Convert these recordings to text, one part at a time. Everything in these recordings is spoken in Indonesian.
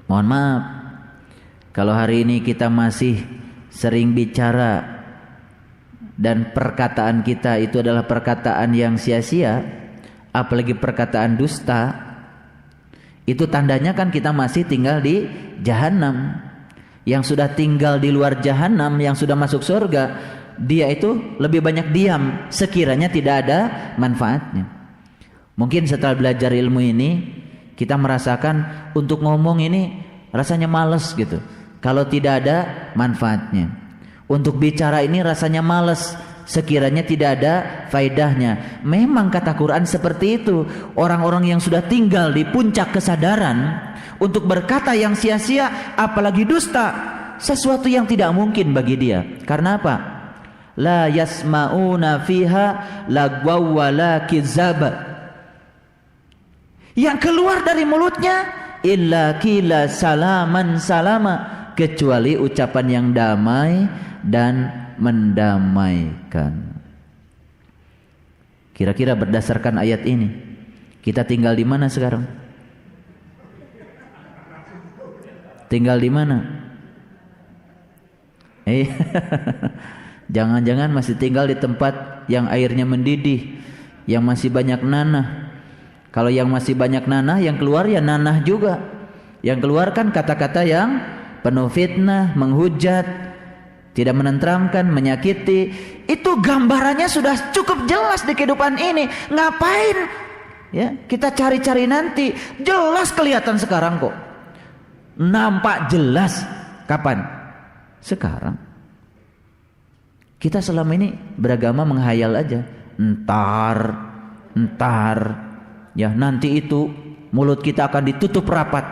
Mohon maaf, kalau hari ini kita masih sering bicara dan perkataan kita itu adalah perkataan yang sia-sia, apalagi perkataan dusta, itu tandanya kan kita masih tinggal di jahanam. Yang sudah tinggal di luar jahanam, yang sudah masuk surga, dia itu lebih banyak diam sekiranya tidak ada manfaatnya. Mungkin setelah belajar ilmu ini kita merasakan untuk ngomong ini rasanya males gitu kalau tidak ada manfaatnya. Untuk bicara ini rasanya males sekiranya tidak ada faedahnya. Memang kata Quran seperti itu. Orang-orang yang sudah tinggal di puncak kesadaran untuk berkata yang sia-sia apalagi dusta, sesuatu yang tidak mungkin bagi dia. Karena apa? La yasma'una fiha lagwaw wala kizaba. Yang keluar dari mulutnya illa qila salaman salama, kecuali ucapan yang damai dan mendamaikan. Kira-kira berdasarkan ayat ini kita tinggal di mana sekarang? Tinggal di mana? Jangan-jangan masih tinggal di tempat yang airnya mendidih, yang masih banyak nanah. Kalau yang masih banyak nanah, yang keluar ya nanah juga. Yang keluar kan kata-kata yang penuh fitnah, menghujat, tidak menenteramkan, menyakiti. Itu gambarannya sudah cukup jelas di kehidupan ini. Ngapain ya kita cari-cari nanti? Jelas kelihatan sekarang kok. Nampak jelas. Kapan? Sekarang. Kita selama ini beragama menghayal aja. Entar ya nanti itu mulut kita akan ditutup rapat,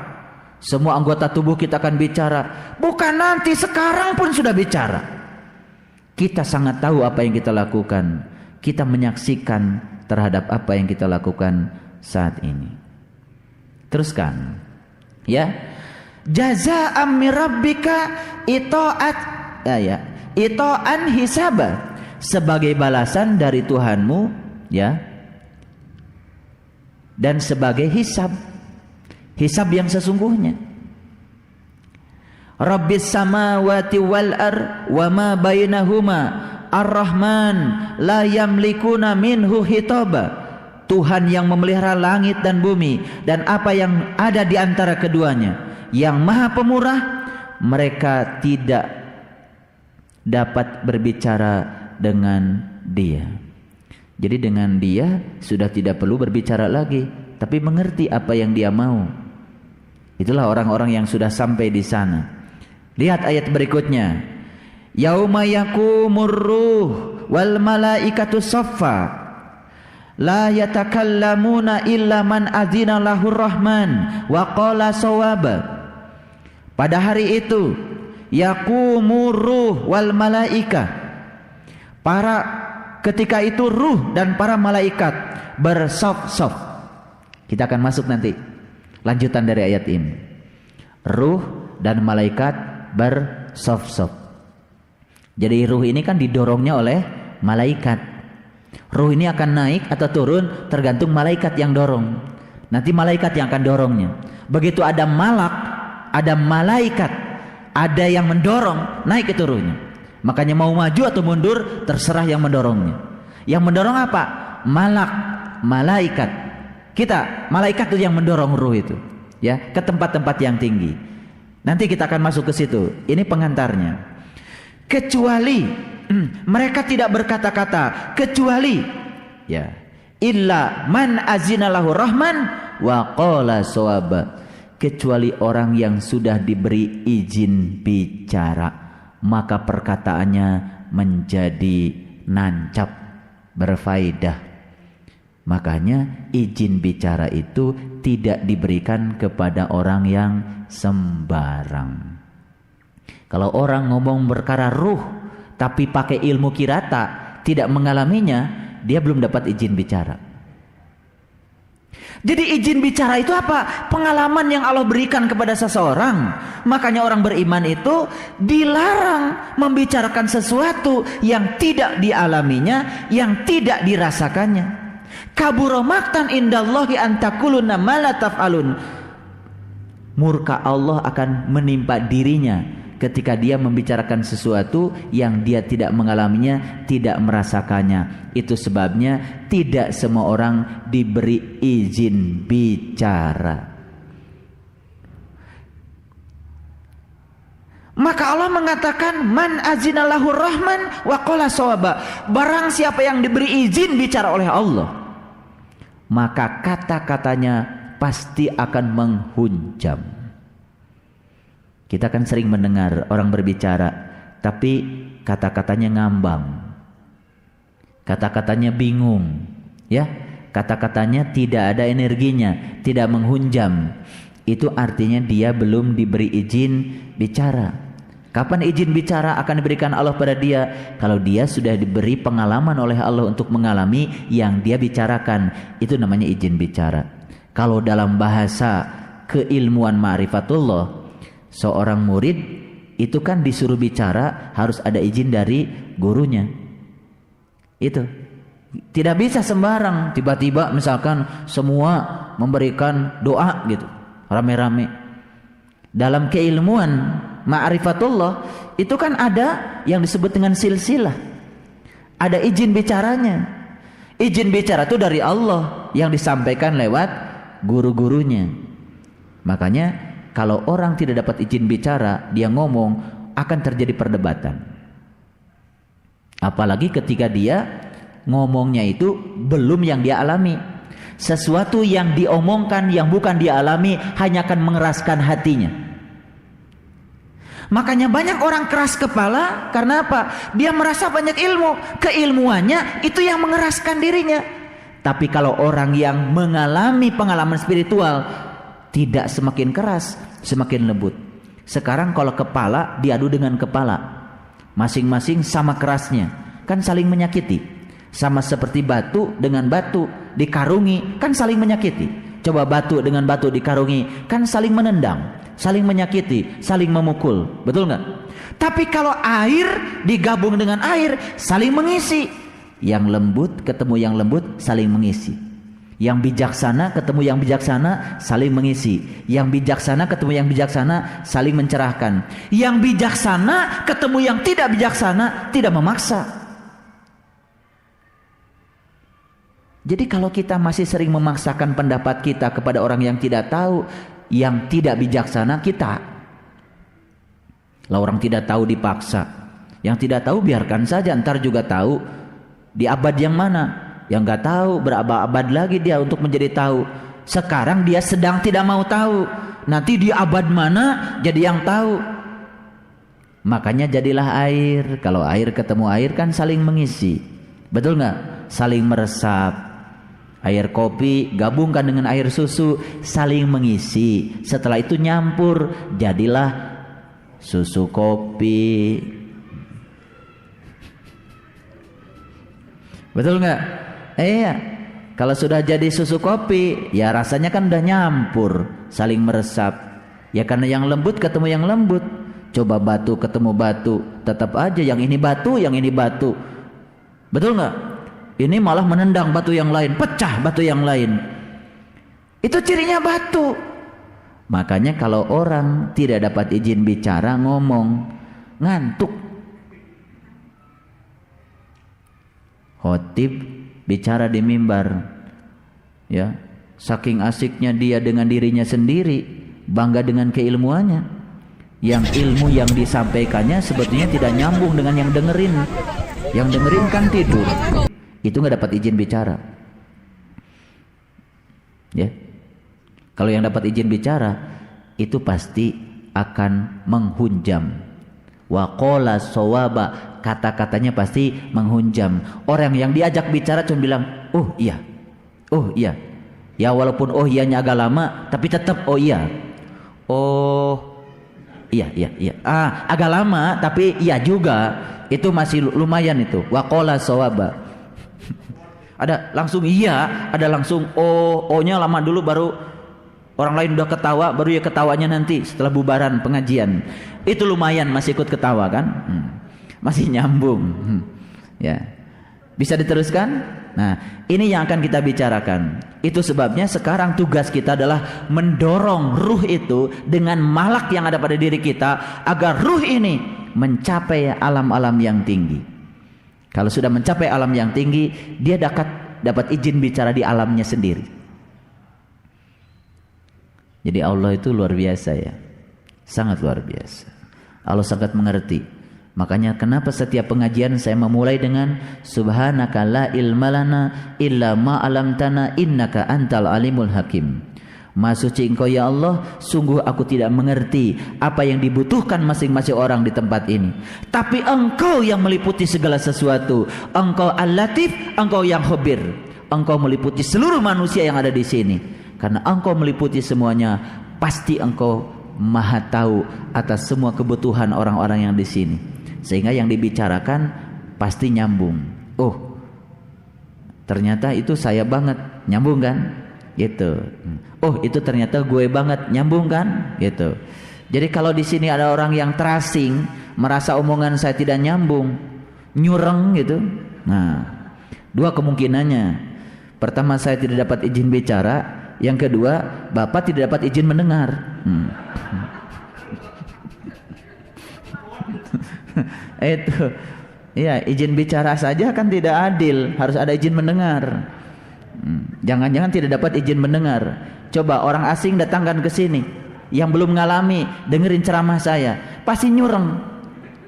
semua anggota tubuh kita akan bicara. Bukan nanti, sekarang pun sudah bicara. Kita sangat tahu apa yang kita lakukan. Kita menyaksikan terhadap apa yang kita lakukan saat ini. Teruskan ya. Jazaa'an min rabbika ita'an hisaba, sebagai balasan dari Tuhanmu ya, dan sebagai hisab yang sesungguhnya. Rabbis samawati wal ar wa ma bainahuma ar-rahman la yamlikuna minhu hitaba. Tuhan yang memelihara langit dan bumi dan apa yang ada di antara keduanya, yang maha pemurah, mereka tidak dapat berbicara dengan dia. Jadi dengan dia sudah tidak perlu berbicara lagi, tapi mengerti apa yang dia mau. Itulah orang-orang yang sudah sampai di sana. Lihat ayat berikutnya. Yauma yaqumur ruh wal malaikatu saffa la yatakallamuna illa man adzina lahur rahman wa qala shawaba. Pada hari itu yaqumur ruh wal malaika, ketika itu ruh dan para malaikat bersaf-saf. Kita akan masuk nanti lanjutan dari ayat ini. Ruh dan malaikat bersaf-saf. Jadi ruh ini kan didorongnya oleh malaikat. Ruh ini akan naik atau turun tergantung malaikat yang dorong. Nanti malaikat yang akan dorongnya. Begitu ada ada malaikat, ada yang mendorong, naik itu ruhnya. Makanya mau maju atau mundur terserah yang mendorongnya. Yang mendorong apa? Malaikat. Kita, malaikat itu yang mendorong ruh itu, ya, ke tempat-tempat yang tinggi. Nanti kita akan masuk ke situ. Ini pengantarnya. Kecuali mereka tidak berkata-kata, kecuali ya, illa man azina lahu rahman wa qala shawaba. Kecuali orang yang sudah diberi izin bicara, maka perkataannya menjadi nancap, berfaedah. Makanya izin bicara itu tidak diberikan kepada orang yang sembarang. Kalau orang ngomong perkara ruh tapi pakai ilmu kirata, tidak mengalaminya, dia belum dapat izin bicara. Jadi izin bicara itu apa? Pengalaman yang Allah berikan kepada seseorang. Makanya orang beriman itu dilarang membicarakan sesuatu yang tidak dialaminya, yang tidak dirasakannya. Kabura maqtan indallahi an taquluna ma la taf'alun. murka Allah akan menimpa dirinya ketika dia membicarakan sesuatu yang dia tidak mengalaminya, tidak merasakannya. Itu sebabnya tidak semua orang diberi izin bicara. Maka Allah mengatakan, man azinallahu rahman wa qala shawaba. Barang siapa yang diberi izin bicara oleh Allah, maka kata-katanya pasti akan menghunjam. Kita kan sering mendengar orang berbicara, tapi kata-katanya ngambang, kata-katanya bingung, ya, kata-katanya tidak ada energinya, tidak menghunjam. Itu artinya dia belum diberi izin bicara. Kapan izin bicara akan diberikan Allah pada dia? Kalau dia sudah diberi pengalaman oleh Allah untuk mengalami yang dia bicarakan. Itu namanya izin bicara. Kalau dalam bahasa keilmuan ma'rifatullah, seorang murid itu kan disuruh bicara harus ada izin dari gurunya. Itu tidak bisa sembarang tiba-tiba misalkan semua memberikan doa gitu rame-rame. Dalam keilmuan ma'rifatullah itu kan ada yang disebut dengan silsilah, ada izin bicaranya. Izin bicara itu dari Allah yang disampaikan lewat guru-gurunya. Makanya kalau orang tidak dapat izin bicara, dia ngomong, akan terjadi perdebatan. Apalagi ketika dia ngomongnya itu belum yang dia alami. Sesuatu yang diomongkan yang bukan dia alami hanya akan mengeraskan hatinya. Makanya banyak orang keras kepala karena apa? Dia merasa banyak ilmu, keilmuannya itu yang mengeraskan dirinya. Tapi kalau orang yang mengalami pengalaman spiritual, tidak semakin keras, semakin lembut. Sekarang kalau kepala diadu dengan kepala, masing-masing sama kerasnya, kan saling menyakiti. Sama seperti batu dengan batu dikarungi, kan saling menyakiti. Coba batu dengan batu dikarungi, kan saling menendang, saling menyakiti, saling memukul. Betul nggak? Tapi kalau air digabung dengan air, saling mengisi. Yang lembut ketemu yang lembut, saling mengisi. Yang bijaksana ketemu yang bijaksana, saling mengisi. Yang bijaksana ketemu yang bijaksana, saling mencerahkan. Yang bijaksana ketemu yang tidak bijaksana, tidak memaksa. Jadi kalau kita masih sering memaksakan pendapat kita kepada orang yang tidak tahu, yang tidak bijaksana kita. Lah orang tidak tahu dipaksa, yang tidak tahu biarkan saja, ntar juga tahu. Di abad yang mana? Yang nggak tahu, berabad-abad lagi dia untuk menjadi tahu. Sekarang dia sedang tidak mau tahu. Nanti di abad mana jadi yang tahu. Makanya jadilah air. Kalau air ketemu air kan saling mengisi. Betul nggak? Saling meresap. Air kopi gabungkan dengan air susu, saling mengisi. Setelah itu nyampur, jadilah susu kopi. Betul nggak? Iya. Kalau sudah jadi susu kopi, ya rasanya kan udah nyampur, saling meresap. Ya karena yang lembut ketemu yang lembut. Coba batu ketemu batu, tetap aja yang ini batu, yang ini batu. Betul nggak? Ini malah menendang batu yang lain, pecah batu yang lain. Itu cirinya batu. Makanya kalau orang tidak dapat izin bicara, ngomong, ngantuk. Khotib bicara di mimbar, ya, saking asiknya dia dengan dirinya sendiri, bangga dengan keilmuannya. Yang ilmu yang disampaikannya sebetulnya tidak nyambung dengan yang dengerin. Yang dengerin kan tidur. Itu nggak dapat izin bicara. Ya, kalau yang dapat izin bicara itu pasti akan menghunjam. Wa qala shawaba, kata-katanya pasti menghunjam. Orang yang diajak bicara cuma bilang, "Oh iya. Oh iya." Ya walaupun oh iyanya agak lama, tapi tetap oh iya. Oh iya. Agak lama tapi iya juga. Itu masih lumayan itu. Wa qala shawaba. Ada langsung iya, ada langsung oh-nya lama dulu baru orang lain udah ketawa, baru ya ketawanya nanti setelah bubaran pengajian. Itu lumayan masih ikut ketawa kan? Masih nyambung. Ya. Bisa diteruskan? Nah, ini yang akan kita bicarakan. Itu sebabnya sekarang tugas kita adalah mendorong ruh itu dengan malak yang ada pada diri kita agar ruh ini mencapai alam-alam yang tinggi. Kalau sudah mencapai alam yang tinggi, dia dapat izin bicara di alamnya sendiri. Jadi Allah itu luar biasa ya. Sangat luar biasa. Allah sangat mengerti. Makanya kenapa setiap pengajian saya memulai dengan subhanaka la ilma lana illa ma 'allamtana innaka antal alimul hakim. Maha suci Engkau ya Allah, sungguh aku tidak mengerti apa yang dibutuhkan masing-masing orang di tempat ini. Tapi Engkau yang meliputi segala sesuatu. Engkau Al-Latif, Engkau yang Khabir. Engkau meliputi seluruh manusia yang ada di sini. Karena Engkau meliputi semuanya, pasti Engkau Maha tahu atas semua kebutuhan orang-orang yang di sini. Sehingga yang dibicarakan pasti nyambung. Oh, ternyata itu saya banget, nyambung kan? Gitu. Oh, itu ternyata gue banget, nyambung kan? Gitu. Jadi kalau di sini ada orang yang terasing, merasa omongan saya tidak nyambung, nyureng gitu. Nah, dua kemungkinannya. Pertama, saya tidak dapat izin bicara. Yang kedua, Bapak tidak dapat izin mendengar. Itu ya, izin bicara saja kan tidak adil, harus ada izin mendengar. Jangan-jangan tidak dapat izin mendengar. Coba orang asing datangkan ke sini yang belum ngalami dengerin ceramah saya, pasti nyureng.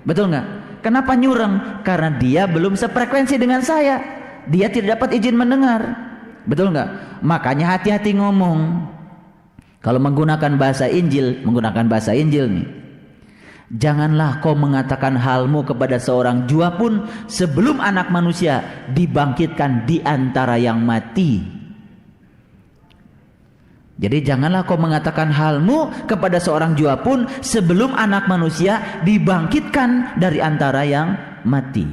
Betul nggak? Kenapa nyureng? Karena dia belum sefrekuensi dengan saya. Dia tidak dapat izin mendengar. Betul nggak? Makanya hati-hati ngomong. Kalau menggunakan bahasa Injil nih. Janganlah kau mengatakan halmu kepada seorang jua pun sebelum anak manusia dibangkitkan di antara yang mati. Jadi janganlah kau mengatakan halmu kepada seorang jua pun sebelum anak manusia dibangkitkan dari antara yang mati.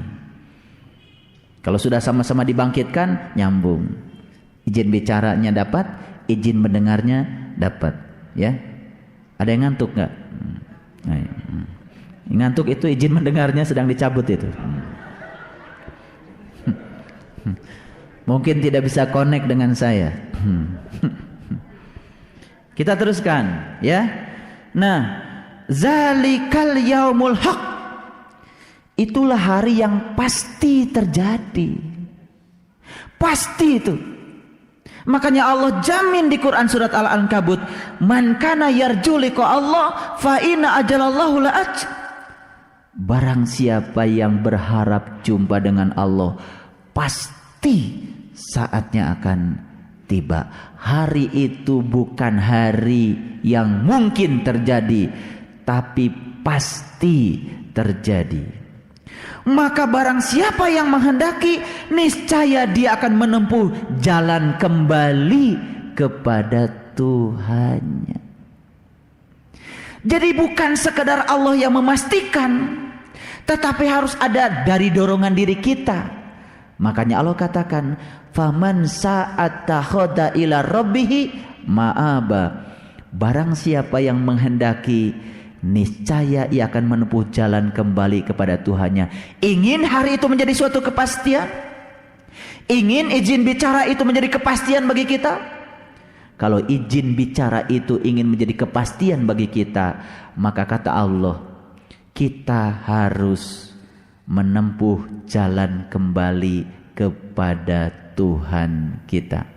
Kalau sudah sama-sama dibangkitkan, nyambung. Izin bicaranya dapat, izin mendengarnya dapat, ya. Ada yang ngantuk nggak? Ngantuk itu izin mendengarnya sedang dicabut itu. Mungkin tidak bisa connect dengan saya. Kita teruskan, ya. Nah, zalikal yaumul haq. Itulah hari yang pasti terjadi. Pasti itu. Makanya Allah jamin di Quran surat Al-Ankabut, man kana yarju liqa Allah fa inna ajalallahu la'at. Barang siapa yang berharap jumpa dengan Allah, pasti saatnya akan tiba. Hari itu bukan hari yang mungkin terjadi, tapi pasti terjadi. Maka barang siapa yang menghendaki, niscaya dia akan menempuh jalan kembali kepada Tuhannya. Jadi bukan sekedar Allah yang memastikan, tetapi harus ada dari dorongan diri kita. Makanya Allah katakan, faman sa'attakhadha ila rabbihi ma'aba. Barang siapa yang menghendaki, niscaya ia akan menempuh jalan kembali kepada Tuhannya. Ingin hari itu menjadi suatu kepastian? Ingin izin bicara itu menjadi kepastian bagi kita? Kalau izin bicara itu ingin menjadi kepastian bagi kita, maka kata Allah, kita harus menempuh jalan kembali kepada Tuhan kita.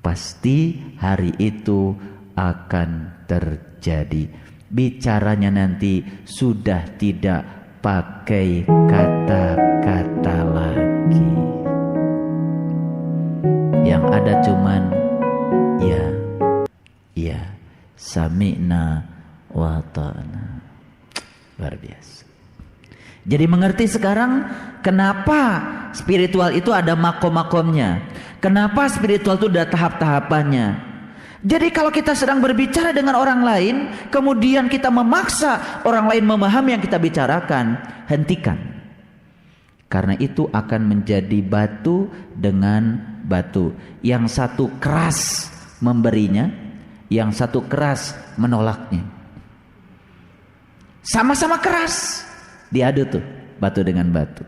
Pasti hari itu akan terjadi. Bicaranya nanti sudah tidak pakai kata-kata lagi. Yang ada cuman ya, sami'na wa ta'na. Luar biasa. Jadi mengerti sekarang kenapa spiritual itu ada makom-makomnya. Kenapa spiritual itu ada tahap-tahapannya. Jadi kalau kita sedang berbicara dengan orang lain, kemudian kita memaksa orang lain memahami yang kita bicarakan, hentikan. Karena itu akan menjadi batu dengan batu. Yang satu keras memberinya, yang satu keras menolaknya. Sama-sama keras, diadu tuh batu dengan batu.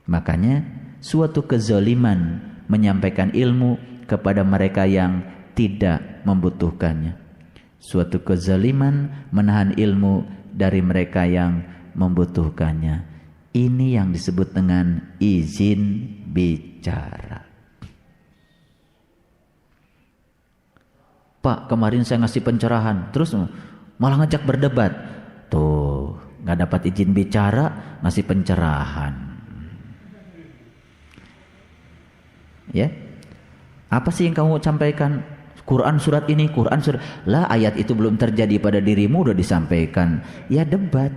Makanya suatu kezaliman menyampaikan ilmu kepada mereka yang tidak membutuhkannya. Suatu kezaliman menahan ilmu dari mereka yang membutuhkannya. Ini yang disebut dengan izin bicara. Pak, kemarin saya ngasih pencerahan, terus malah ngajak berdebat. Tuh, nggak dapat izin bicara, ngasih pencerahan. Ya, apa sih yang kamu sampaikan? Quran surat ini, Quran surat. Lah, ayat itu belum terjadi pada dirimu udah disampaikan. Ya, debat.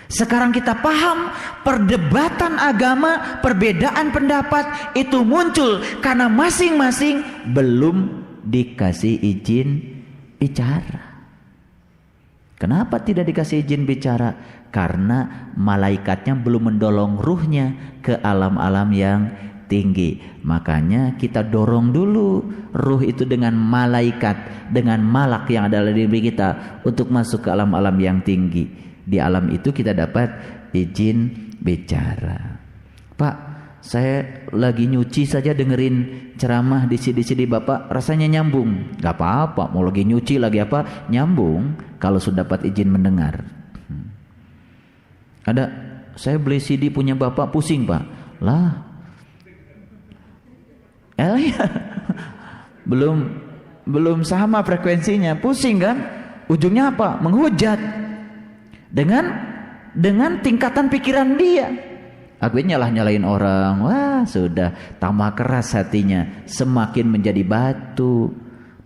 Sekarang kita paham perdebatan agama, perbedaan pendapat itu muncul karena masing-masing belum dikasih izin bicara. Kenapa tidak dikasih izin bicara? Karena malaikatnya belum mendolong ruhnya ke alam-alam yang tinggi. Makanya kita dorong dulu ruh itu dengan malaikat, dengan malak yang ada di diri kita untuk masuk ke alam-alam yang tinggi. Di alam itu kita dapat izin bicara. Pak, saya lagi nyuci saja dengerin ceramah di CD Bapak, rasanya nyambung. Gak apa-apa, mau lagi nyuci lagi apa, nyambung kalau sudah dapat izin mendengar. Ada, saya beli CD punya Bapak, pusing Pak. Lah, ya. belum sama frekuensinya, pusing kan? Ujungnya apa? Menghujat dengan tingkatan pikiran dia. Akhirnya nyalahin orang. Wah, sudah tambah keras hatinya, semakin menjadi batu.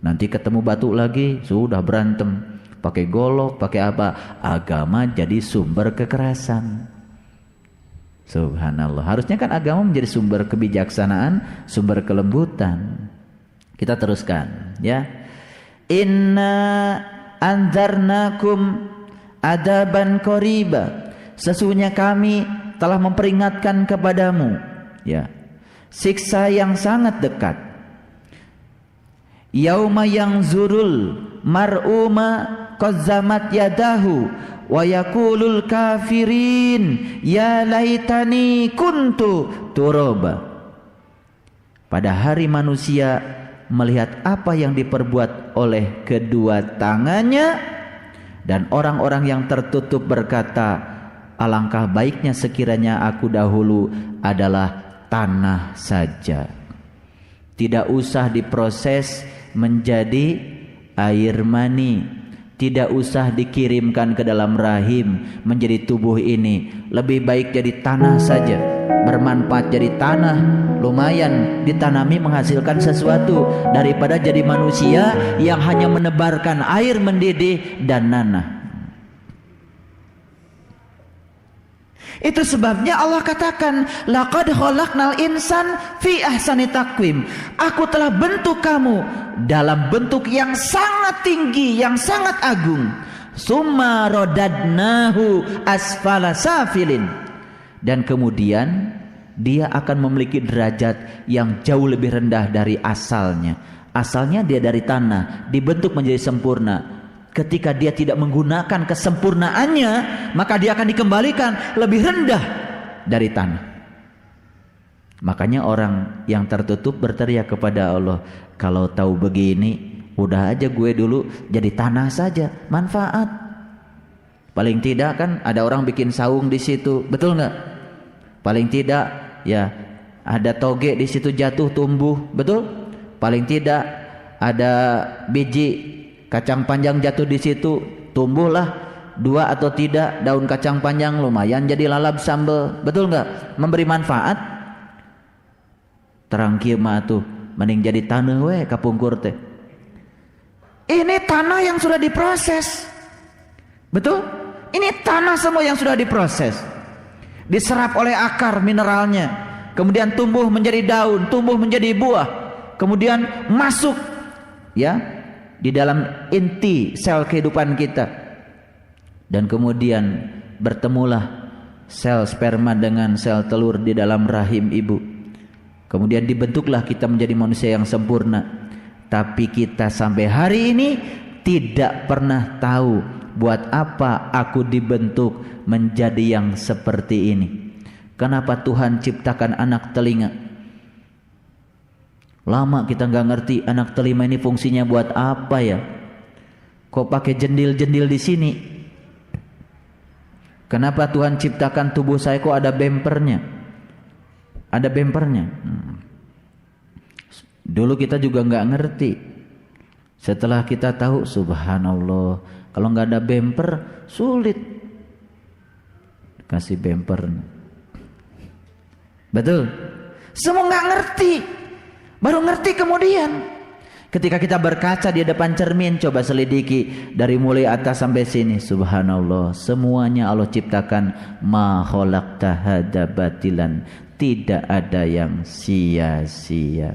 Nanti ketemu batu lagi, sudah berantem, pakai golok, pakai apa? Agama jadi sumber kekerasan. Subhanallah. Harusnya kan agama menjadi sumber kebijaksanaan, sumber kelembutan. Kita teruskan, ya. Inna anzarnakum adaban qariba. Sesungguhnya kami telah memperingatkan kepadamu, ya, siksa yang sangat dekat. Yauma yanzurul mar'uma qazzamat yadahu wa yaqulul kafirin ya laitani kuntu turaba. Pada hari manusia melihat apa yang diperbuat oleh kedua tangannya, dan orang-orang yang tertutup berkata, alangkah baiknya sekiranya aku dahulu adalah tanah saja. Tidak usah diproses menjadi air mani, tidak usah dikirimkan ke dalam rahim menjadi tubuh ini. Lebih baik jadi tanah saja, bermanfaat jadi tanah, lumayan ditanami menghasilkan sesuatu, daripada jadi manusia yang hanya menebarkan air mendidih dan nanah. Itu sebabnya Allah katakan, laqad khalaqnal insan fi ahsani taqwim. Aku telah bentuk kamu dalam bentuk yang sangat tinggi, yang sangat agung. Summa radadnahu asfala safilin. Dan kemudian dia akan memiliki derajat yang jauh lebih rendah dari asalnya. Asalnya dia dari tanah, dibentuk menjadi sempurna. Ketika dia tidak menggunakan kesempurnaannya, maka dia akan dikembalikan lebih rendah dari tanah. Makanya orang yang tertutup berteriak kepada Allah, kalau tahu begini, udah aja gue dulu jadi tanah saja, manfaat. Paling tidak kan ada orang bikin saung di situ, betul nggak? Paling tidak ya ada toge di situ jatuh tumbuh, betul? Paling tidak ada biji kacang panjang jatuh di situ, tumbuhlah 2 atau tidak daun kacang panjang, lumayan jadi lalap sambal, betul nggak? Memberi manfaat. Terang kieu mah tuh mending jadi tanah we kapungkur teh. Ini tanah yang sudah diproses, betul? Ini tanah semua yang sudah diproses, diserap oleh akar mineralnya, kemudian tumbuh menjadi daun, tumbuh menjadi buah, kemudian masuk, ya, di dalam inti sel kehidupan kita, dan kemudian bertemulah sel sperma dengan sel telur di dalam rahim ibu. Kemudian dibentuklah kita menjadi manusia yang sempurna. Tapi kita sampai hari ini tidak pernah tahu buat apa aku dibentuk menjadi yang seperti ini. Kenapa Tuhan ciptakan anak telinga? Lama kita nggak ngerti anak telinga ini fungsinya buat apa ya? Kok pakai jendil-jendil di sini? Kenapa Tuhan ciptakan tubuh saya kok ada bempernya? Ada bempernya. Dulu kita juga nggak ngerti. Setelah kita tahu, subhanallah, kalau nggak ada bemper sulit kasih bemper. Betul? Semua nggak ngerti, baru ngerti kemudian. Ketika kita berkaca di depan cermin, coba selidiki dari mulai atas sampai sini. Subhanallah, semuanya Allah ciptakan ma khalaqta hadza batilan. Tidak ada yang sia-sia.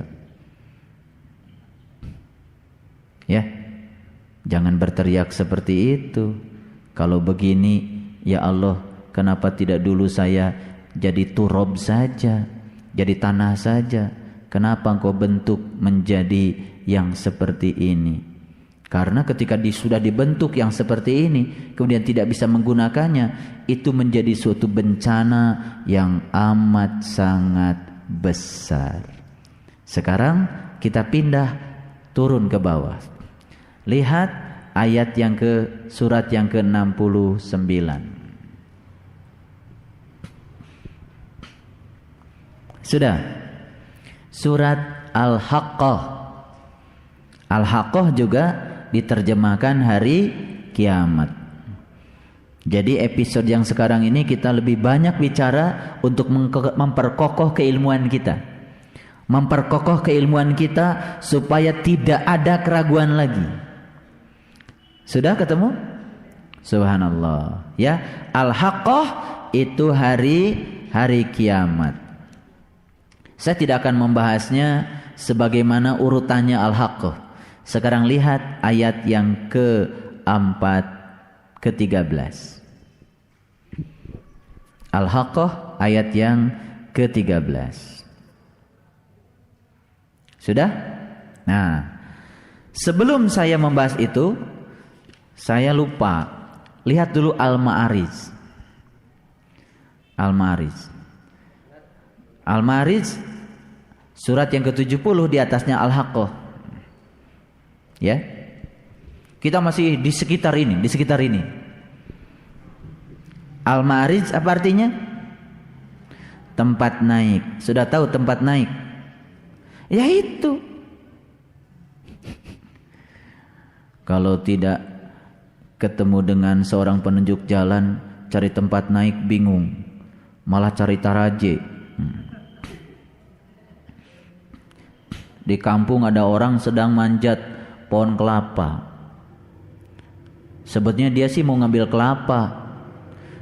Ya, jangan berteriak seperti itu. Kalau begini, ya Allah, kenapa tidak dulu saya jadi turab saja, jadi tanah saja? Kenapa engkau bentuk menjadi yang seperti ini? Karena ketika sudah dibentuk yang seperti ini, kemudian tidak bisa menggunakannya, itu menjadi suatu bencana yang amat sangat besar. Sekarang kita pindah turun ke bawah. Lihat ayat yang surat yang ke-69. Sudah. Surat Al-Haqqah. Al-Haqqah juga diterjemahkan hari kiamat. Jadi episode yang sekarang ini kita lebih banyak bicara untuk memperkokoh keilmuan kita. Memperkokoh keilmuan kita supaya tidak ada keraguan lagi. Sudah ketemu? Subhanallah. Ya, Al-Haqqah itu hari kiamat. Saya tidak akan membahasnya sebagaimana urutannya Al-Haqqah. Sekarang lihat ayat yang ke-13. Al-Haqqah ayat yang ke-13. Sudah? Nah, sebelum saya membahas itu, saya lupa. Lihat dulu Al-Ma'arij. Al-Ma'arij. Al-Ma'arij surat yang ke-70, di atasnya Al-Haqqah. Ya. Kita masih di sekitar ini, Al-Ma'arij apa artinya? Tempat naik. Sudah tahu tempat naik? Ya itu. Kalau tidak ketemu dengan seorang penunjuk jalan, cari tempat naik bingung, malah cari taraje. Di kampung ada orang sedang manjat pohon kelapa. Sebetulnya dia sih mau ngambil kelapa.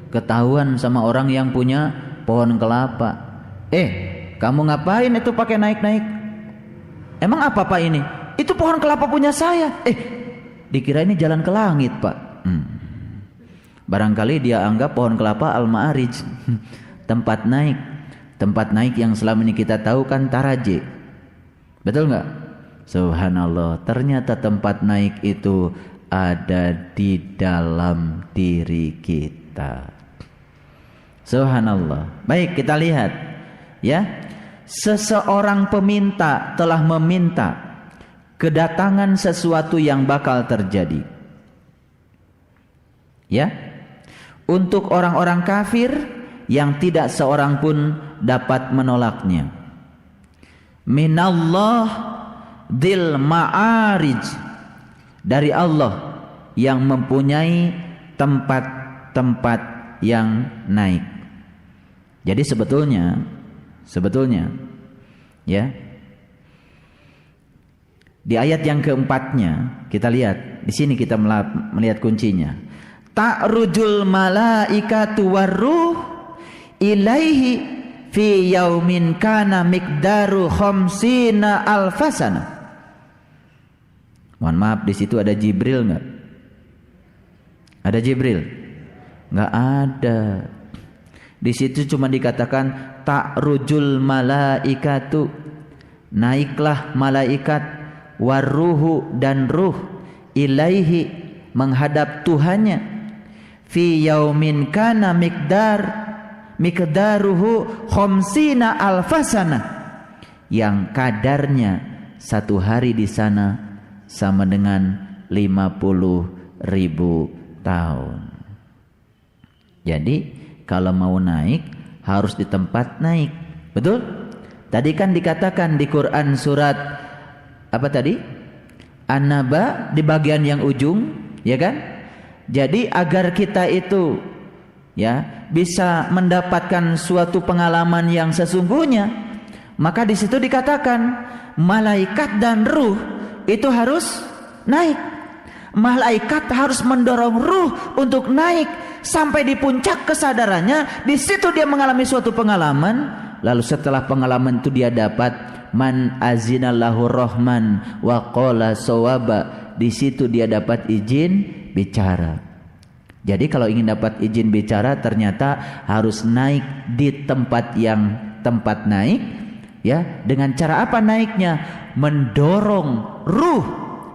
Ketahuan sama orang yang punya pohon kelapa. Kamu ngapain itu pakai naik-naik? Emang apa Pak ini? Itu pohon kelapa punya saya. Dikira ini jalan ke langit Pak. Barangkali dia anggap pohon kelapa Al-Ma'arij. Tempat naik. Tempat naik yang selama ini kita tahu kan taraje. Betul nggak? Subhanallah, ternyata tempat naik itu ada di dalam diri kita. Subhanallah. Baik, kita lihat ya. Seseorang peminta telah meminta kedatangan sesuatu yang bakal terjadi. Ya. Untuk orang-orang kafir yang tidak seorang pun dapat menolaknya. Minallah dzil ma'arij, dari Allah yang mempunyai tempat-tempat yang naik. Jadi sebetulnya ya, di ayat yang keempatnya kita lihat, di sini kita melihat kuncinya. Ta'rujul malaikatu warruh ilaihi fi yaumin kana miqdaru khamsina alfasana. Mohon maaf, di situ ada Jibril enggak? Ada Jibril? Enggak ada. Di situ cuma dikatakan ta'rujul malaikatu, naiklah malaikat, waruhu dan ruh, ilaihi menghadap Tuhannya, fi yaumin kana miqdar, miqdaruhu khamsina alfasana, yang kadarnya satu hari di sana sama dengan 50.000 tahun. Jadi kalau mau naik harus di tempat naik. Betul? Tadi kan dikatakan di Quran surat apa tadi? An-Naba di bagian yang ujung, ya kan? Jadi agar kita itu ya bisa mendapatkan suatu pengalaman yang sesungguhnya, maka di situ dikatakan malaikat dan ruh itu harus naik. Malaikat harus mendorong ruh untuk naik sampai di puncak kesadarannya. Di situ dia mengalami suatu pengalaman. Lalu setelah pengalaman itu dia dapat man azinallahu rahman wa qala sawaba. Di situ dia dapat izin bicara. Jadi kalau ingin dapat izin bicara ternyata harus naik di tempat yang tempat naik, ya. Dengan cara apa naiknya? Mendorong ruh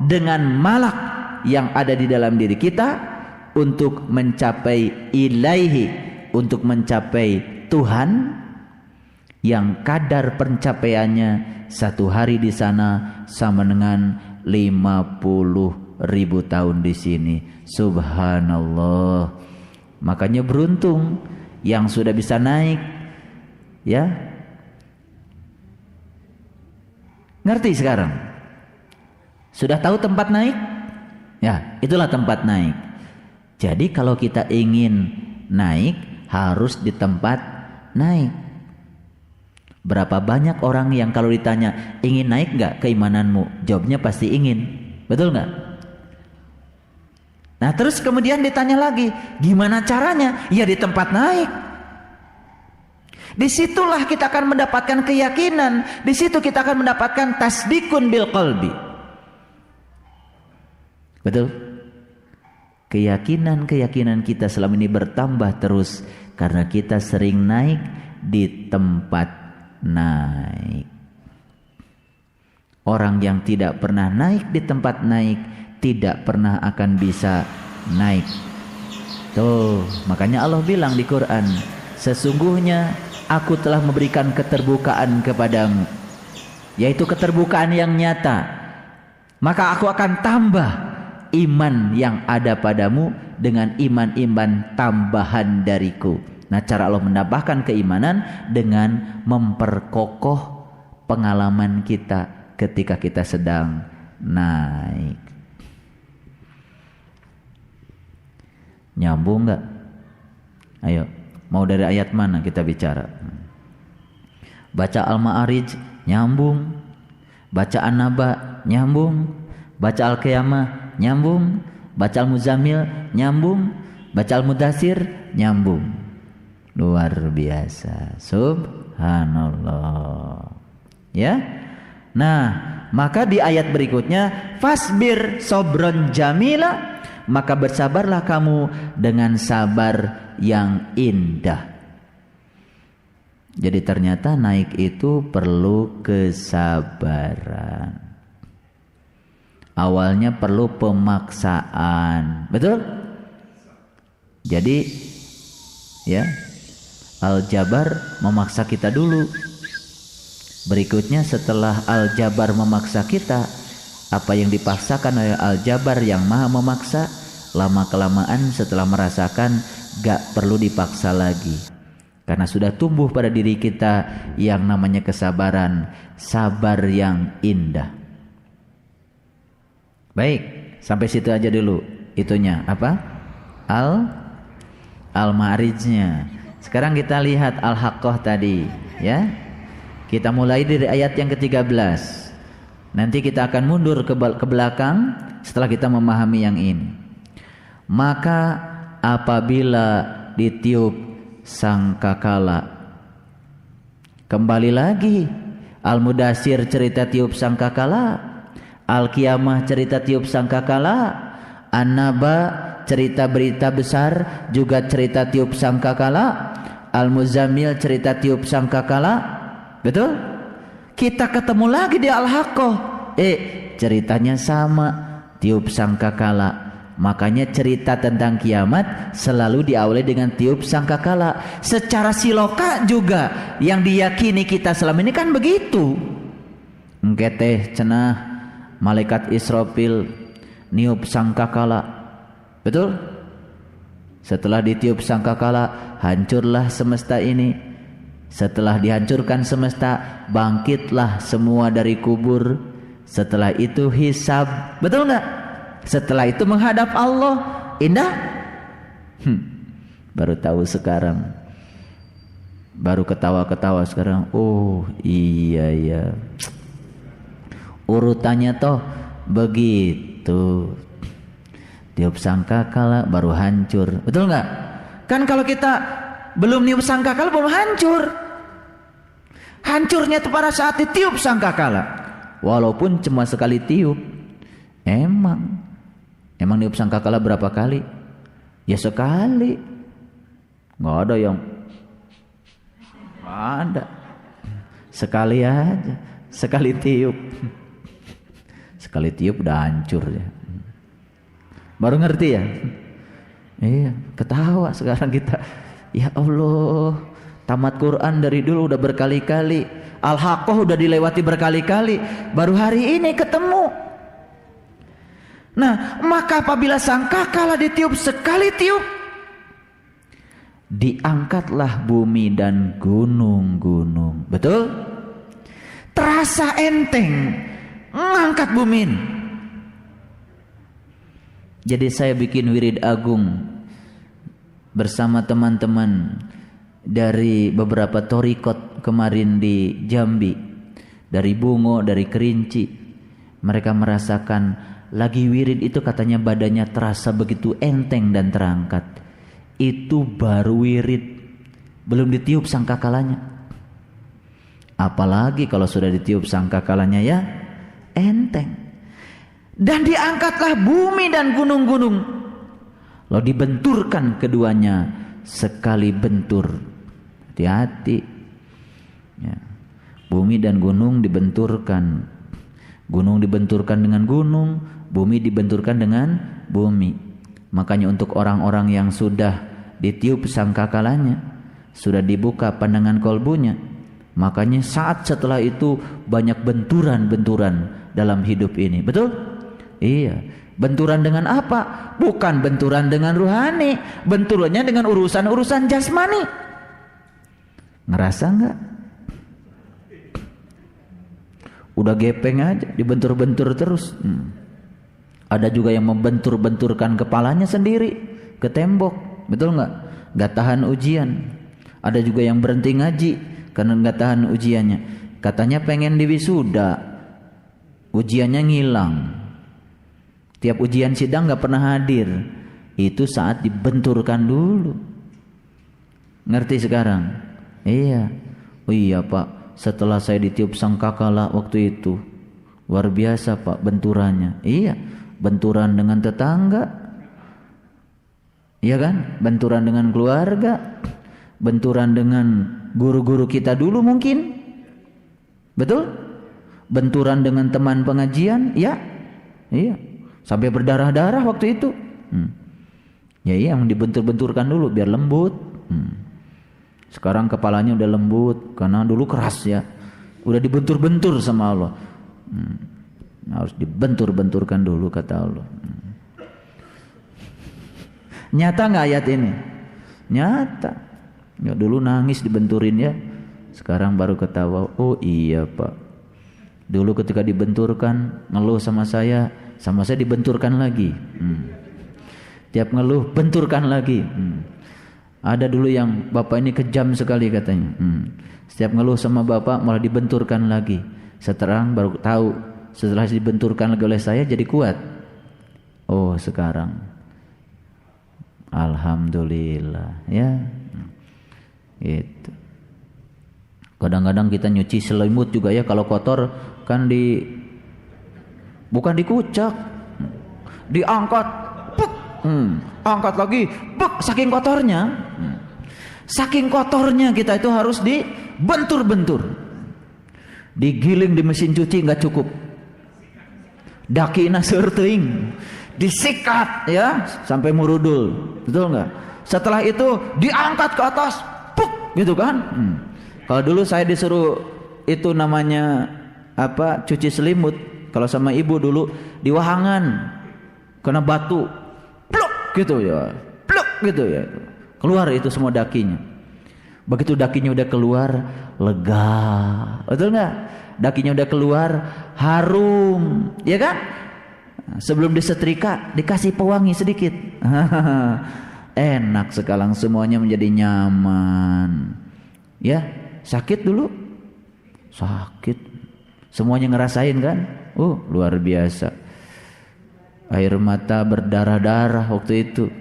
dengan malak yang ada di dalam diri kita untuk mencapai ilaihi, untuk mencapai Tuhan yang kadar pencapaiannya satu hari di sana sama dengan 50.000 tahun di sini. Subhanallah. Makanya beruntung yang sudah bisa naik, ya. Ngerti sekarang? Sudah tahu tempat naik? Ya, itulah tempat naik. Jadi kalau kita ingin naik harus di tempat naik. Berapa banyak orang yang kalau ditanya ingin naik nggak keimananmu, jawabnya pasti ingin, betul nggak? Nah terus kemudian ditanya lagi, gimana caranya? Ya di tempat naik. Disitulah kita akan mendapatkan keyakinan. Di situ kita akan mendapatkan tasdikun bil qalbi. Betul? Keyakinan kita selama ini bertambah terus karena kita sering naik di tempat naik. Orang yang tidak pernah naik di tempat naik tidak pernah akan bisa naik. Tuh, makanya Allah bilang di Quran, sesungguhnya aku telah memberikan keterbukaan kepadamu, yaitu keterbukaan yang nyata. Maka aku akan tambah iman yang ada padamu dengan iman-iman tambahan dariku. Nah, cara Allah menambahkan keimanan dengan memperkokoh pengalaman kita ketika kita sedang naik. Nyambung nggak? Ayo, mau dari ayat mana kita bicara? Baca Al-Ma'arij nyambung, baca An-Naba nyambung, baca Al-Qiyamah nyambung, baca Al-Muzammil nyambung, baca Al-Mudaththir nyambung. Luar biasa, subhanallah. Ya. Nah, maka di ayat berikutnya fasbir sobron jamila, maka bersabarlah kamu dengan sabar yang indah. Jadi ternyata naik itu perlu kesabaran. Awalnya perlu pemaksaan, betul? Jadi ya, Al-Jabar memaksa kita dulu. Berikutnya setelah Al-Jabar memaksa kita, apa yang dipaksakan oleh Al-Jabar yang maha memaksa, lama-kelamaan setelah merasakan gak perlu dipaksa lagi. Karena sudah tumbuh pada diri kita yang namanya kesabaran, sabar yang indah. Baik, sampai situ aja dulu. Itunya apa? Al-Ma'arijnya. Sekarang kita lihat Al-Haqqah tadi, ya. Kita mulai dari ayat yang ke-13. Nanti kita akan mundur ke belakang setelah kita memahami yang ini. Maka apabila ditiup sangkakala, kembali lagi Al-Mudaththir cerita tiup sangkakala, Al-Qiyamah cerita tiup sangkakala, An-Naba cerita berita besar juga cerita tiup sangkakala, Al-Muzammil cerita tiup sangkakala. Betul? Kita ketemu lagi di Al-Haqqah. Ceritanya sama, tiup sangkakala. Makanya cerita tentang kiamat selalu diawali dengan tiup sangkakala. Secara siloka juga yang diyakini kita selama ini kan begitu. Engketeh cenah malaikat Israfil niup sangkakala. Betul? Setelah ditiup sangkakala, hancurlah semesta ini. Setelah dihancurkan semesta, bangkitlah semua dari kubur. Setelah itu hisab. Betul enggak? Setelah itu menghadap Allah. Indah? Baru tahu sekarang. Baru ketawa-ketawa sekarang. Oh iya ya, urutannya toh begitu. Tiup sangkakala baru hancur. Betul nggak? Kan kalau kita belum niup sangkakala belum hancur. Hancurnya itu pada saat ditiup sangkakala. Walaupun cuma sekali tiup. Emang niup sangkakala berapa kali? Ya sekali. Nggak ada yang nggak ada. Sekali aja. Sekali tiup. Sekali tiup udah hancur ya. Baru ngerti ya? Iya, ketawa sekarang kita. Ya Allah, tamat Quran dari dulu udah berkali-kali. Al-Haqqah udah dilewati berkali-kali. Baru hari ini ketemu. Nah, maka apabila sangkakala ditiup sekali tiup, diangkatlah bumi dan gunung-gunung. Betul? Terasa enteng ngangkat bumi. Jadi saya bikin wirid agung bersama teman-teman dari beberapa torikot kemarin di Jambi, dari Bungo, dari Kerinci. Mereka merasakan lagi wirid itu katanya badannya terasa begitu enteng dan terangkat. Itu baru wirid, belum ditiup sangkakalanya. Apalagi kalau sudah ditiup sangkakalanya ya enteng. Dan diangkatlah bumi dan gunung-gunung. Lalu dibenturkan keduanya sekali bentur. Hati-hati ya. Bumi dan gunung dibenturkan. Gunung dibenturkan dengan gunung, bumi dibenturkan dengan bumi. Makanya untuk orang-orang yang sudah ditiup sangkakalanya, sudah dibuka pandangan kolbunya, makanya saat setelah itu banyak benturan-benturan dalam hidup ini. Betul? Iya. Benturan dengan apa? Bukan benturan dengan ruhani, benturannya dengan urusan-urusan jasmani. Ngerasa enggak? Udah gepeng aja, dibentur-bentur terus. Ada juga yang membentur-benturkan kepalanya sendiri ke tembok. Betul nggak? Nggak tahan ujian. Ada juga yang berhenti ngaji karena nggak tahan ujiannya. Katanya pengen diwisuda, ujiannya ngilang. Tiap ujian sidang nggak pernah hadir. Itu saat dibenturkan dulu. Ngerti sekarang? Iya. Oh iya Pak. Setelah saya ditiup sangkakala waktu itu, luar biasa Pak benturannya. Iya, benturan dengan tetangga, iya kan? Benturan dengan keluarga, benturan dengan guru-guru kita dulu mungkin, betul? Benturan dengan teman pengajian, ya, iya, sampai berdarah-darah waktu itu. Ya iya, yang dibentur-benturkan dulu biar lembut. Sekarang kepalanya udah lembut karena dulu keras ya. Udah dibentur-bentur sama Allah. Harus dibentur-benturkan dulu kata Allah. Nyata nggak ayat ini? Nyata. Ya dulu nangis dibenturin ya. Sekarang baru ketawa. Oh iya Pak. Dulu ketika dibenturkan ngeluh sama saya dibenturkan lagi. Tiap ngeluh benturkan lagi. Ada dulu yang bapak ini kejam sekali katanya. Setiap ngeluh sama bapak malah dibenturkan lagi. Seterang baru tahu setelah dibenturkan lagi oleh saya jadi kuat. Oh sekarang alhamdulillah ya. Gitu. Kadang-kadang kita nyuci selimut juga ya, kalau kotor kan bukan dikucak, diangkat, angkat lagi, saking kotornya. Saking kotornya kita itu harus dibentur-bentur. Digiling di mesin cuci nggak cukup. Dakina seur teuing. disikat ya sampai murudul, betul nggak? Setelah itu diangkat ke atas, puk gitu kan. Kalau dulu saya disuruh itu namanya apa, cuci selimut. Kalau sama ibu dulu di wahangan kena batu, pluk gitu ya, pluk gitu ya, keluar itu semua dakinya. Begitu dakinya udah keluar, lega, betul nggak? Dakinya udah keluar, harum, ya kan? Sebelum disetrika dikasih pewangi sedikit. Enak sekarang semuanya menjadi nyaman. Ya, sakit dulu, sakit. Semuanya ngerasain kan? Luar biasa. Air mata berdarah-darah waktu itu.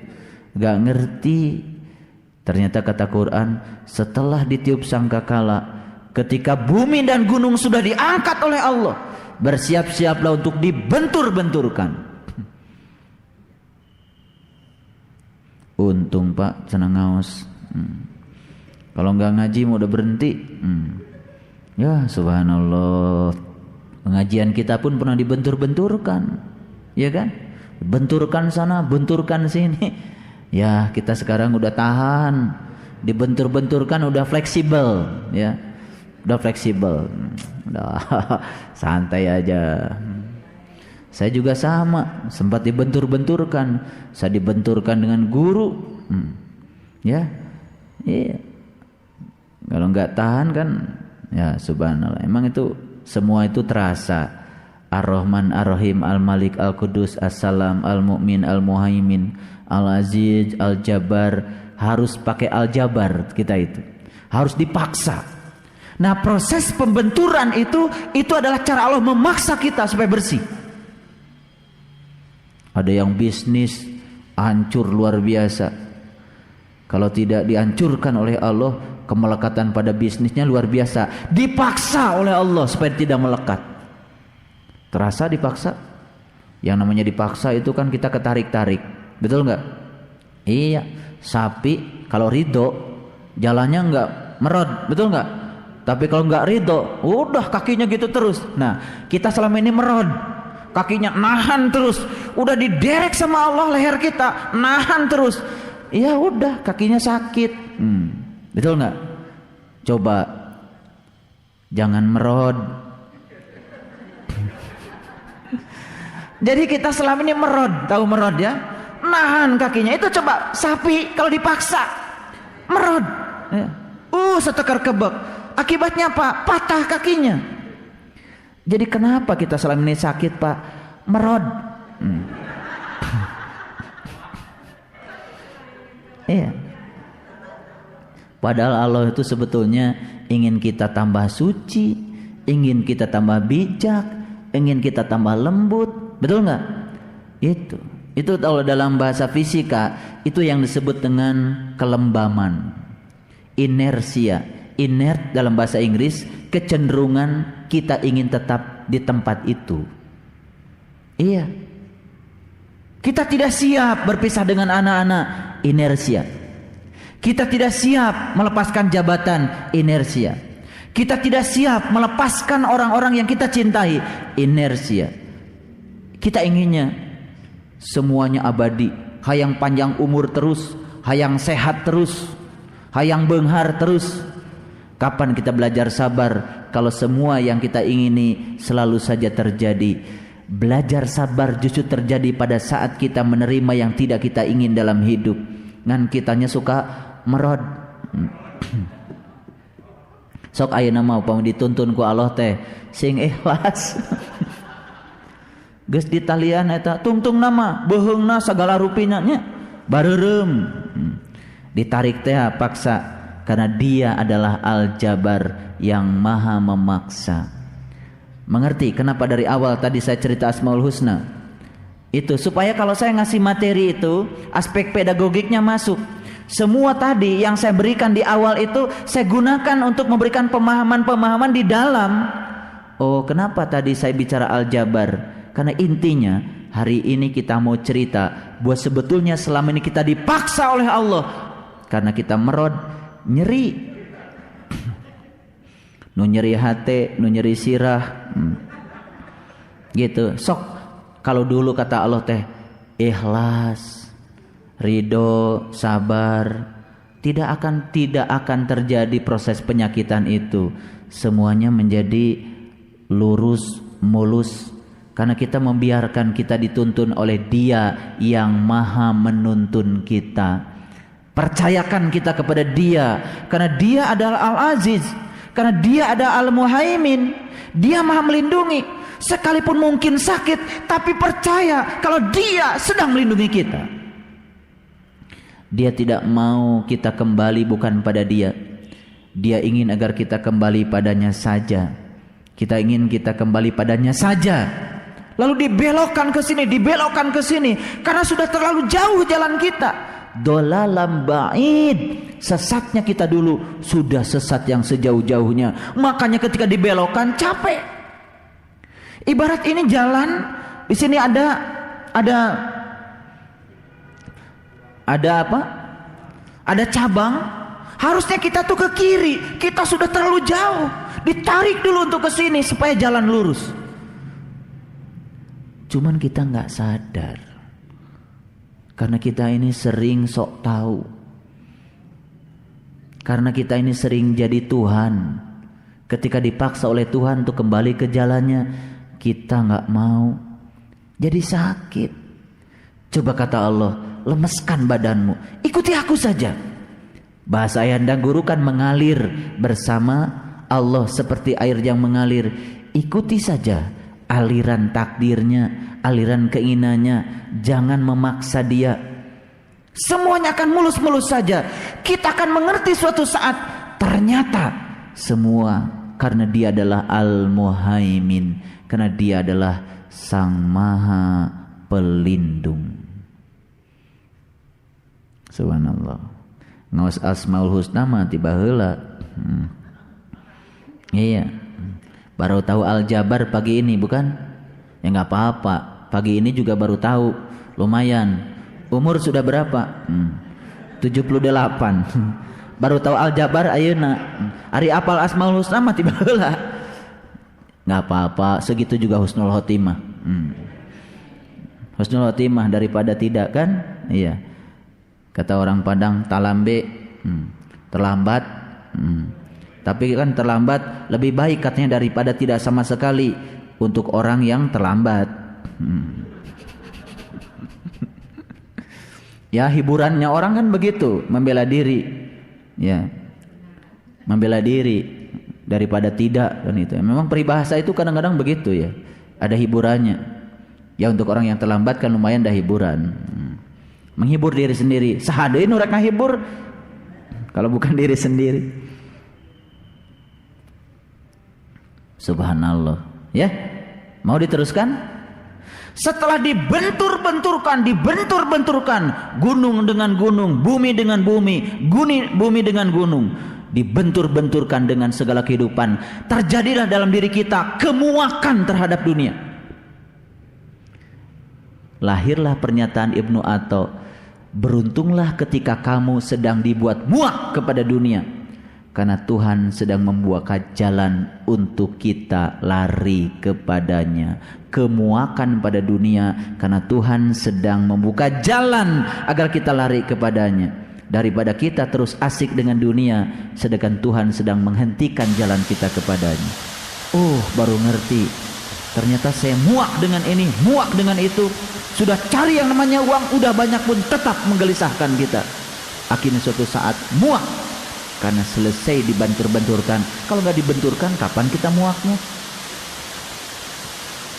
Gak ngerti. Ternyata kata Quran, setelah ditiup sangkakala, ketika bumi dan gunung sudah diangkat oleh Allah, bersiap-siaplah untuk dibentur-benturkan. Untung Pak senang ngaos. Kalau nggak ngaji mau udah berhenti. Ya subhanallah, pengajian kita pun pernah dibentur-benturkan, ya kan? Benturkan sana, benturkan sini. Ya kita sekarang udah tahan, dibentur-benturkan udah fleksibel, ya. Udah fleksibel, udah santai aja. Saya juga sama, sempat dibentur-benturkan. Saya dibenturkan dengan guru, ya, iya. Kalau nggak tahan kan, ya subhanallah. Emang itu semua itu terasa. Ar-Rahman, Ar-Rahim, Al-Malik, Al-Qudus, As-Salam, Al-Mu'min, Al-Muhaimin, Al-Aziz, Al-Jabbar. Harus pakai Al-Jabbar kita itu, harus dipaksa. Nah proses pembenturan itu adalah cara Allah memaksa kita supaya bersih. Ada yang bisnis hancur luar biasa. Kalau tidak dihancurkan oleh Allah, kemelekatan pada bisnisnya luar biasa. Dipaksa oleh Allah supaya tidak melekat. Terasa dipaksa? Yang namanya dipaksa itu kan kita ketarik-tarik, betul nggak? Iya. Sapi kalau ridho jalannya nggak merod, betul nggak? Tapi kalau nggak ridho, udah kakinya gitu terus. Nah kita selama ini merod, kakinya nahan terus, udah diderek sama Allah leher kita, nahan terus, ya udah kakinya sakit. Betul nggak? Coba jangan merod. Jadi kita selama ini merod, tahu merod ya? Nahan kakinya. Itu coba sapi kalau dipaksa merod, ya. Setekar kebek. Akibatnya apa? Patah kakinya. Jadi kenapa kita selama ini sakit Pak? Merod. Iya. Padahal Allah itu sebetulnya ingin kita tambah suci, ingin kita tambah bijak, ingin kita tambah lembut, betul nggak? Itu kalau dalam bahasa fisika itu yang disebut dengan kelembaman, inersia. Inert dalam bahasa Inggris kecenderungan kita ingin tetap di tempat itu. Iya. Kita tidak siap berpisah dengan anak-anak, inersia. Kita tidak siap melepaskan jabatan, inersia. Kita tidak siap melepaskan orang-orang yang kita cintai, inersia. Kita inginnya semuanya abadi, hayang panjang umur terus, hayang sehat terus, hayang benghar terus. Kapan kita belajar sabar kalau semua yang kita ingini selalu saja terjadi? Belajar sabar justru terjadi pada saat kita menerima yang tidak kita ingin dalam hidup. Ngan kitanya suka merod. Sok ayeuna mah upama dituntun ku Allah teh sing ikhlas. Geus di talian eta tungtung nama beuheungna sagala rupina nya bareureum. Ditarik teh paksa karena dia adalah Al-Jabbar yang maha memaksa. Mengerti kenapa dari awal tadi saya cerita Asmaul Husna? Itu supaya kalau saya ngasih materi itu aspek pedagogiknya masuk. Semua tadi yang saya berikan di awal itu saya gunakan untuk memberikan pemahaman-pemahaman di dalam. Oh, kenapa tadi saya bicara Al-Jabbar? Karena intinya hari ini kita mau cerita bahwa sebetulnya selama ini kita dipaksa oleh Allah karena kita merod, nyeri, nu nyeri hati, nu nyeri sirah, gitu. Sok kalau dulu kata Allah teh ikhlas, ridho, sabar, tidak akan terjadi proses penyakitan itu. Semuanya menjadi lurus, mulus, karena kita membiarkan kita dituntun oleh Dia yang maha menuntun kita. Percayakan kita kepada Dia, karena Dia adalah Al-Aziz, karena Dia adalah Al-Muhaimin. Dia maha melindungi. Sekalipun mungkin sakit, tapi percaya kalau Dia sedang melindungi kita. Dia tidak mau kita kembali bukan pada Dia. Dia ingin agar kita kembali padanya saja. Kita ingin kita kembali padanya saja. Lalu dibelokkan ke sini, dibelokkan ke sini, karena sudah terlalu jauh jalan kita. Dolalam ba'id. Sesatnya kita dulu sudah sesat yang sejauh-jauhnya. Makanya ketika dibelokkan capek. Ibarat ini jalan, di sini ada apa? Ada cabang. Harusnya kita tuh ke kiri. Kita sudah terlalu jauh. Ditarik dulu untuk ke sini supaya jalan lurus. Cuman kita nggak sadar. Karena kita ini sering sok tahu. Karena kita ini sering jadi Tuhan. Ketika dipaksa oleh Tuhan untuk kembali ke jalannya, kita nggak mau. Jadi sakit. Coba kata Allah, lemeskan badanmu, ikuti aku saja. Bahasa ayahanda guru kan mengalir bersama Allah seperti air yang mengalir. Ikuti saja aliran takdirnya, aliran keinginannya. Jangan memaksa Dia. Semuanya akan mulus-mulus saja. Kita akan mengerti suatu saat, ternyata semua karena Dia adalah Al-Muhaimin, karena Dia adalah Sang Maha Pelindung. Subhanallah. Ngawas Asmaul Husna mah tiba heula. Iya. Baru tahu Al-Jabar pagi ini bukan? Ya enggak apa-apa. Pagi ini juga baru tahu. Lumayan. Umur sudah berapa? 78. Baru tahu Al-Jabar ayeuna. Ari apal Asmaul Husna mah tiba heula. Enggak apa-apa, segitu juga husnul khotimah. Husnul khotimah daripada tidak kan? Iya. Kata orang Padang, talambe terlambat. Tapi kan terlambat lebih baik katanya daripada tidak sama sekali untuk orang yang terlambat. Ya, hiburannya orang kan begitu, membela diri. Ya. Membela diri daripada tidak kan itu. Memang peribahasa itu kadang-kadang begitu ya. Ada hiburannya. Ya untuk orang yang terlambat kan lumayan dah hiburan. Menghibur diri sendiri. Sahadeun urang ngahibur kalau bukan diri sendiri. Subhanallah. Ya. Mau diteruskan? Setelah dibentur-benturkan gunung dengan gunung, bumi dengan bumi, bumi dengan gunung, dibentur-benturkan dengan segala kehidupan, terjadilah dalam diri kita kemuakan terhadap dunia. Lahirlah pernyataan Ibnu Atha, beruntunglah ketika kamu sedang dibuat muak kepada dunia, karena Tuhan sedang membuka jalan untuk kita lari kepadanya. Kemuakan pada dunia karena Tuhan sedang membuka jalan agar kita lari kepadanya, daripada kita terus asik dengan dunia sedangkan Tuhan sedang menghentikan jalan kita kepadanya. Baru ngerti, ternyata saya muak dengan ini, muak dengan itu. Sudah cari yang namanya uang, udah banyak pun tetap menggelisahkan kita. Akhirnya suatu saat muak karena selesai dibentur-benturkan. Kalau nggak dibenturkan, kapan kita muaknya?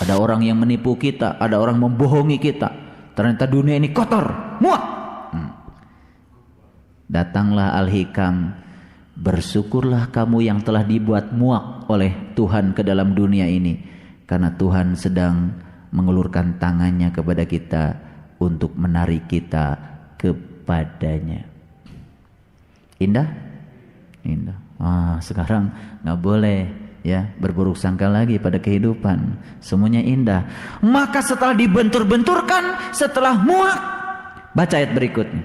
Ada orang yang menipu kita, ada orang membohongi kita. Ternyata dunia ini kotor, muak. Datanglah Al-Hikam, bersyukurlah kamu yang telah dibuat muak oleh Tuhan ke dalam dunia ini, karena Tuhan sedang mengulurkan tangannya kepada kita untuk menarik kita kepadanya. Indah? Indah. Sekarang nggak boleh ya berburuk sangka lagi pada kehidupan. Semuanya indah. Maka setelah dibentur-benturkan, setelah muak, baca ayat berikutnya.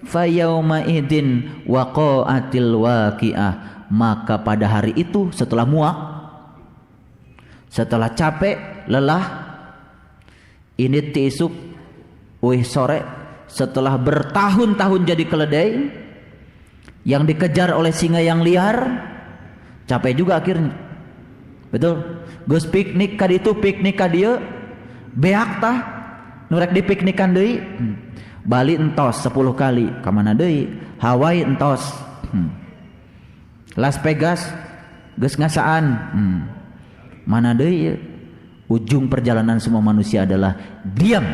Fa yauma idin waqa'atil waqi'ah. Maka pada hari itu setelah muak, setelah capek, lelah, Ini tisuk sore setelah bertahun-tahun jadi keledai yang dikejar oleh singa yang liar, capek juga akhirnya. Betul. Geus piknik ka ditu, piknik ka dieu, beak tah nu rek dipiknikan deui. Bali entos 10 kali, ka mana deui? Hawaii entos. Las Vegas geus ngasaan. Mana deui? Ujung perjalanan semua manusia adalah diam,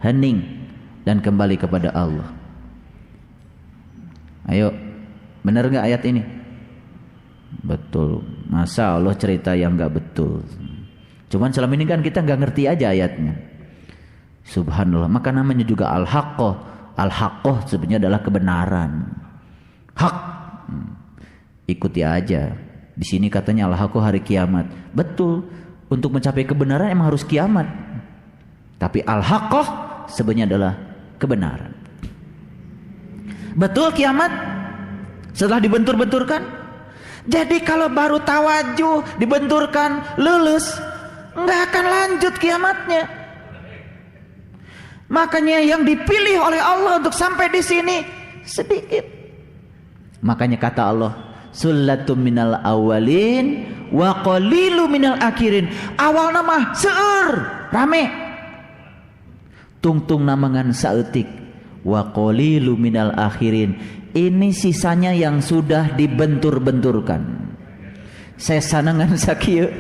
hening, dan kembali kepada Allah. Ayo, benar nggak ayat ini? Betul. Masa Allah cerita yang nggak betul? Cuman selama ini kan kita nggak ngerti aja ayatnya. Subhanallah. Maka namanya juga al-haqqah. Al-haqqah sebenarnya adalah kebenaran. Hak. Ikuti aja. Di sini katanya al-haqqah hari kiamat. Betul. Untuk mencapai kebenaran emang harus kiamat. Tapi al-haqqah sebenarnya adalah kebenaran. Betul kiamat setelah dibentur-benturkan. Jadi kalau baru tawajuh, dibenturkan, lulus, nggak akan lanjut kiamatnya. Makanya yang dipilih oleh Allah untuk sampai di sini sedikit. Makanya kata Allah, sullatum minal awalin wa qalilu minal akhirin. Awal nama seueur rame, tungtung namangan saeutik, wa qalilu minal akhirin. Ini sisanya yang sudah dibentur-benturkan. Sesanangan sakieu.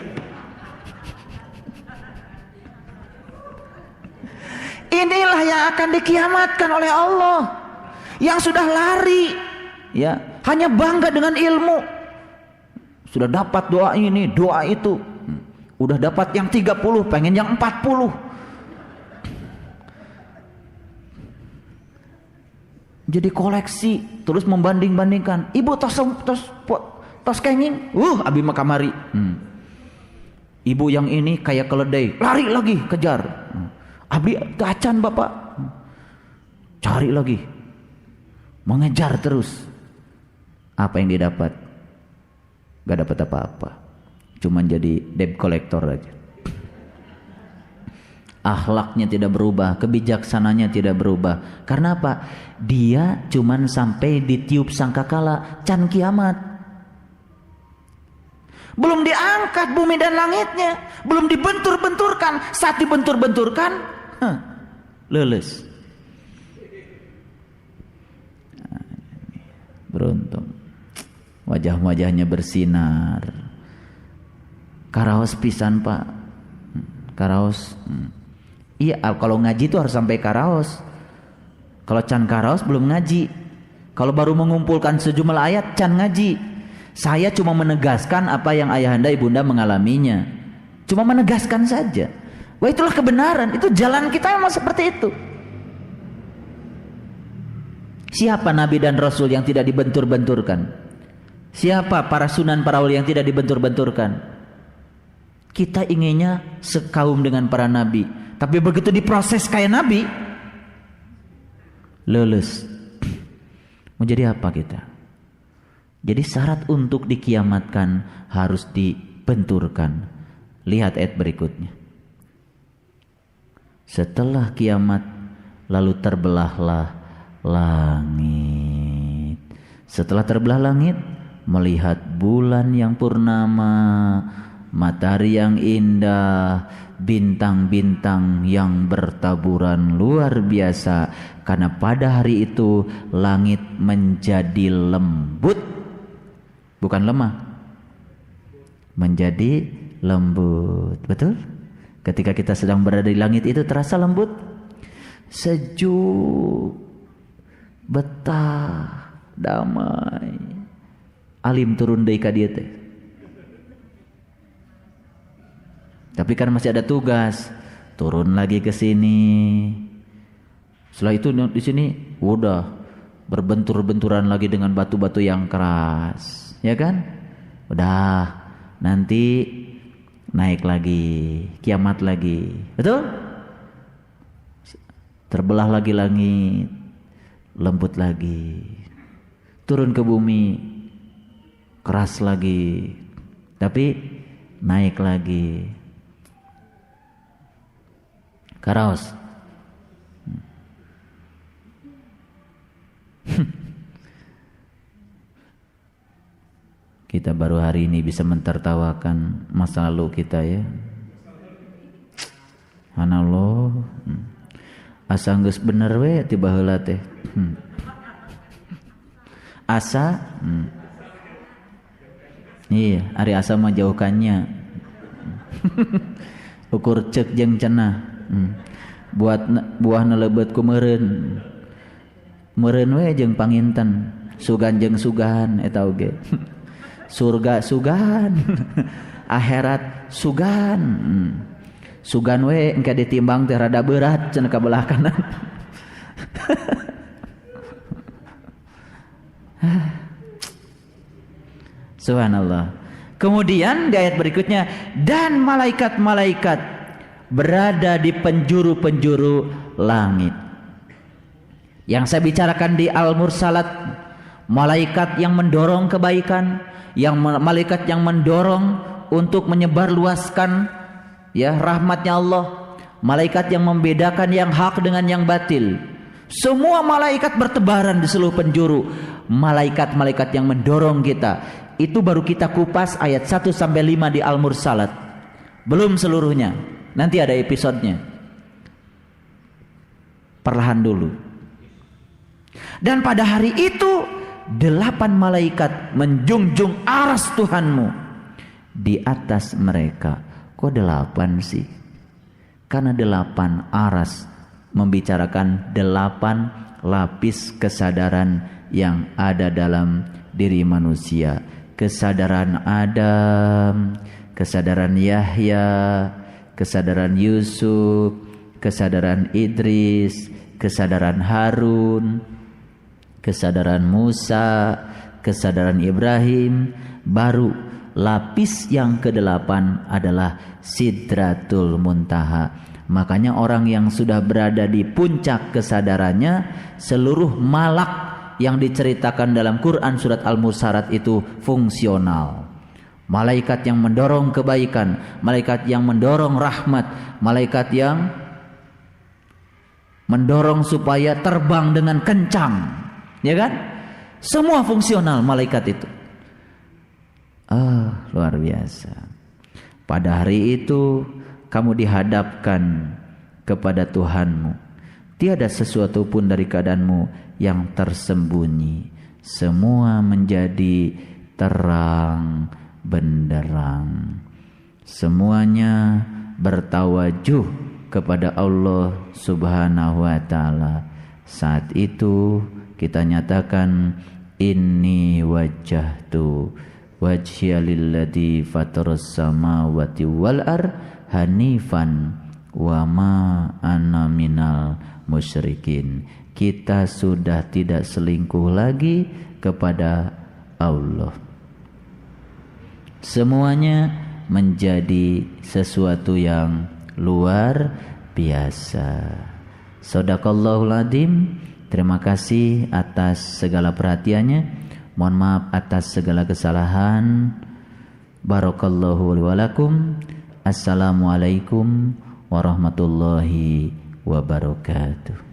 Inilah yang akan dikiamatkan oleh Allah, yang sudah lari, ya, hanya bangga dengan ilmu. Sudah dapat doa ini, doa itu. Udah dapat yang 30, pengen yang 40. Jadi koleksi, terus membanding-bandingkan. Ibu tos kenging, abi mah kamari. Ibu yang ini kayak keledai, lari lagi kejar. Abi tacan bapak, cari lagi, mengejar terus. Apa yang didapat? Gak dapat apa-apa, cuman jadi debt collector aja. Akhlaknya tidak berubah, kebijaksananya tidak berubah. Karena apa? Dia cuman sampai ditiup sangkakala, can kiamat. Belum diangkat bumi dan langitnya, belum dibentur-benturkan. Saat dibentur-benturkan, lulus. Beruntung, wajah-wajahnya bersinar. Karaos pisan pak, karaos. Iya, kalau ngaji itu harus sampai karaos. Kalau can karaos belum ngaji. Kalau baru mengumpulkan sejumlah ayat can ngaji. Saya cuma menegaskan apa yang ayahanda ibunda mengalaminya. Cuma menegaskan saja. Wah, itulah kebenaran. Itu jalan kita memang seperti itu. Siapa nabi dan rasul yang tidak dibentur-benturkan? Siapa para sunan, para wali yang tidak dibentur-benturkan? Kita inginnya sekaum dengan para nabi. Tapi begitu diproses kayak nabi, lulus. Mau jadi apa kita? Jadi syarat untuk dikiamatkan harus dibenturkan. Lihat ayat berikutnya. Setelah kiamat, lalu terbelahlah langit. Setelah terbelah langit, melihat bulan yang purnama, matahari yang indah, bintang-bintang yang bertaburan luar biasa. Karena pada hari itu langit menjadi lembut, bukan lemah, menjadi lembut. Betul? Ketika kita sedang berada di langit itu terasa lembut, sejuk, betah, damai. Alim turun deui ka dieu teh. Tapi kan masih ada tugas, turun lagi ke sini. Setelah itu di sini udah berbentur-benturan lagi dengan batu-batu yang keras, ya kan? Udah, nanti naik lagi, kiamat lagi, betul? Terbelah lagi langit, lembut lagi, turun ke bumi, keras lagi, tapi naik lagi. Karaos. Kita baru hari ini bisa mentertawakan masa lalu kita ya. Subhanallah. Asa geus bener we tiba heula teh. Asa iya, ari asa mah jauhkannya. Ukur ceuk jeung cenah. Buat buahna leubeut ku meureun. Meureun we jeung panginten, sugan jeung sugan eta oge. Surga sugan, akhirat sugan. Sugan we engke ditimbang teh rada berat cenah ka belah kanan. Subhanallah. Kemudian di ayat berikutnya, dan malaikat-malaikat berada di penjuru-penjuru langit. Yang saya bicarakan di Al-Mursalat, malaikat yang mendorong kebaikan, malaikat yang mendorong untuk menyebarluaskan ya rahmatnya Allah, malaikat yang membedakan yang hak dengan yang batil. Semua malaikat bertebaran di seluruh penjuru. Malaikat-malaikat yang mendorong kita, itu baru kita kupas ayat 1 sampai 5 di Al-Mursalat. Belum seluruhnya. Nanti ada episodenya. Perlahan dulu. Dan pada hari itu 8 malaikat menjunjung aras Tuhanmu di atas mereka. Kok 8 sih? Karena 8 aras membicarakan 8 lapis kesadaran yang ada dalam diri manusia. Kesadaran Adam, kesadaran Yahya, kesadaran Yusuf, kesadaran Idris, kesadaran Harun, kesadaran Musa, kesadaran Ibrahim. Baru lapis yang ke-8 adalah Sidratul Muntaha. Makanya orang yang sudah berada di puncak kesadarannya, seluruh malak yang diceritakan dalam Quran surat Al-Mursalat itu fungsional. Malaikat yang mendorong kebaikan, malaikat yang mendorong rahmat, malaikat yang mendorong supaya terbang dengan kencang. Ya kan? Semua fungsional malaikat itu. Luar biasa. Pada hari itu kamu dihadapkan kepada Tuhanmu. Tiada sesuatu pun dari keadaanmu yang tersembunyi. Semua menjadi terang benderang. Semuanya bertawajuh kepada Allah Subhanahu wa taala. Saat itu kita nyatakan, inni wajjahtu wajhiya lilladzi fataras samawati wal ardh hanifan wa ma ana minal musyrikin. Kita sudah tidak selingkuh lagi kepada Allah. Semuanya menjadi sesuatu yang luar biasa. Shadaqallahul adzim. Terima kasih atas segala perhatiannya. Mohon maaf atas segala kesalahan. Barakallahu li wa lakum. Assalamualaikum warahmatullahi wabarakatuh.